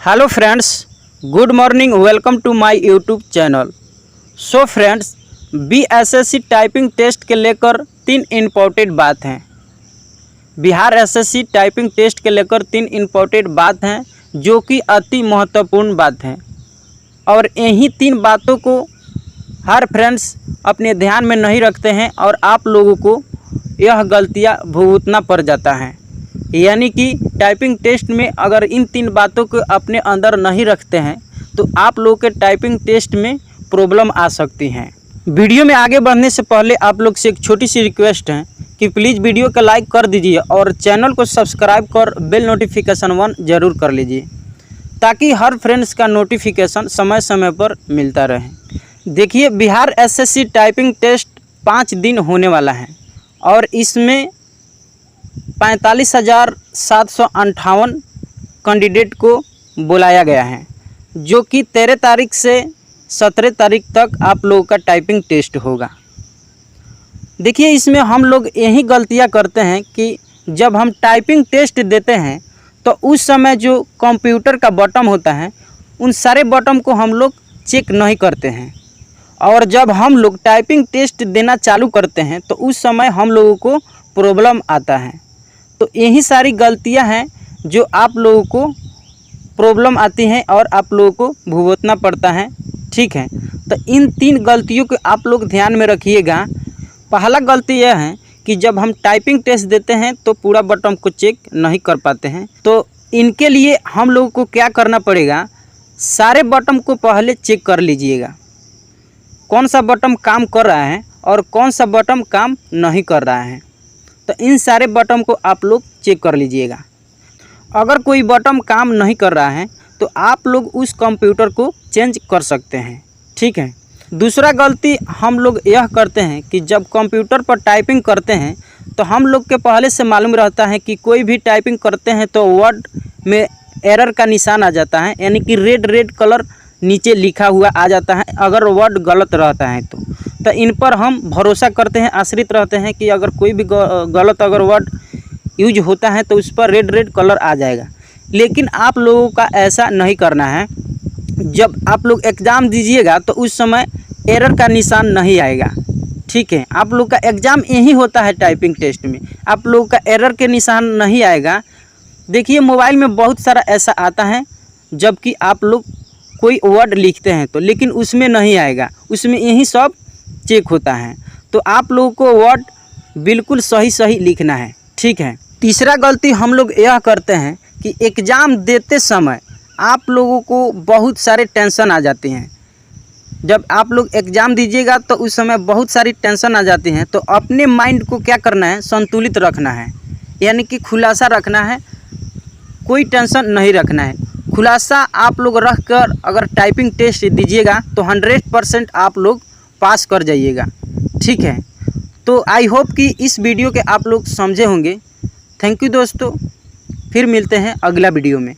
Hello friends, good morning. Welcome to my YouTube channel. So friends, BSSC typing test के लेकर 3 important बात हैं। Bihar SSC typing test के लेकर 3 इम्पोर्टेंट बात हैं जो कि अति महत्वपूर्ण बात हैं, और यही 3 बातों को हर फ्रेंड्स अपने ध्यान में नहीं रखते हैं और आप लोगों को यह गलतियां भुगतना पड़ जाता है। यानी कि टाइपिंग टेस्ट में अगर इन 3 बातों को अपने अंदर नहीं रखते हैं तो आप लोगों के टाइपिंग टेस्ट में प्रॉब्लम आ सकती हैं। वीडियो में आगे बढ़ने से पहले आप लोग से एक छोटी सी रिक्वेस्ट है कि प्लीज़ वीडियो को लाइक कर दीजिए और चैनल को सब्सक्राइब कर बेल नोटिफिकेशन 1 ज़रूर कर लीजिए, ताकि हर फ्रेंड्स का नोटिफिकेशन समय समय पर मिलता रहे। देखिए, बिहार एसएससी टाइपिंग टेस्ट 5 दिन होने वाला है और इसमें 45,758 कैंडिडेट को बुलाया गया है, जो कि 13 तारीख से 17 तारीख तक आप लोगों का टाइपिंग टेस्ट होगा। देखिए, इसमें हम लोग यही गलतियां करते हैं कि जब हम टाइपिंग टेस्ट देते हैं तो उस समय जो कंप्यूटर का बटन होता है उन सारे बटन को हम लोग चेक नहीं करते हैं, और जब हम लोग टाइपिंग टेस्ट देना चालू करते हैं तो उस समय हम लोगों को प्रॉब्लम आता है। तो यही सारी गलतियां हैं जो आप लोगों को प्रॉब्लम आती हैं और आप लोगों को भुगतना पड़ता है। ठीक है, तो इन 3 गलतियों को आप लोग ध्यान में रखिएगा। पहला गलती यह है कि जब हम टाइपिंग टेस्ट देते हैं तो पूरा बटन को चेक नहीं कर पाते हैं। तो इनके लिए हम लोगों को क्या करना पड़ेगा, सारे बटन को पहले चेक कर लीजिएगा, कौन सा बटन काम कर रहा है और कौन सा बटन काम नहीं कर रहा है। तो इन सारे बटन को आप लोग चेक कर लीजिएगा। अगर कोई बटन काम नहीं कर रहा है तो आप लोग उस कंप्यूटर को चेंज कर सकते हैं। ठीक है। दूसरा गलती हम लोग यह करते हैं कि जब कंप्यूटर पर टाइपिंग करते हैं तो हम लोग के पहले से मालूम रहता है कि कोई भी टाइपिंग करते हैं तो वर्ड में एरर का निशान आ जाता है, यानी कि रेड कलर नीचे लिखा हुआ आ जाता है अगर वर्ड गलत रहता है तो इन पर हम भरोसा करते हैं, आश्रित रहते हैं कि अगर कोई भी गलत अगर वर्ड यूज होता है तो उस पर रेड कलर आ जाएगा। लेकिन आप लोगों का ऐसा नहीं करना है। जब आप लोग एग्ज़ाम दीजिएगा तो उस समय एरर का निशान नहीं आएगा। ठीक है, आप लोग का एग्ज़ाम यही होता है टाइपिंग टेस्ट में, आप लोगों का एरर के निशान नहीं आएगा। देखिए, मोबाइल में बहुत सारा ऐसा आता है जबकि आप लोग कोई वर्ड लिखते हैं तो, लेकिन उसमें नहीं आएगा, उसमें यही सब चेक होता है। तो आप लोगों को वर्ड बिल्कुल सही लिखना है। ठीक है। तीसरा गलती हम लोग यह करते हैं कि एग्ज़ाम देते समय आप लोगों को बहुत सारे टेंशन आ जाती हैं। जब आप लोग एग्ज़ाम दीजिएगा तो उस समय बहुत सारी टेंशन आ जाती हैं, तो अपने माइंड को क्या करना है, संतुलित रखना है, यानी कि खुलासा रखना है, कोई टेंशन नहीं रखना है। खुलासा आप लोग रख कर अगर टाइपिंग टेस्ट दीजिएगा तो 100% आप लोग पास कर जाइएगा। ठीक है। तो आई होप कि इस वीडियो के आप लोग समझे होंगे। थैंक यू दोस्तों, फिर मिलते हैं अगला वीडियो में।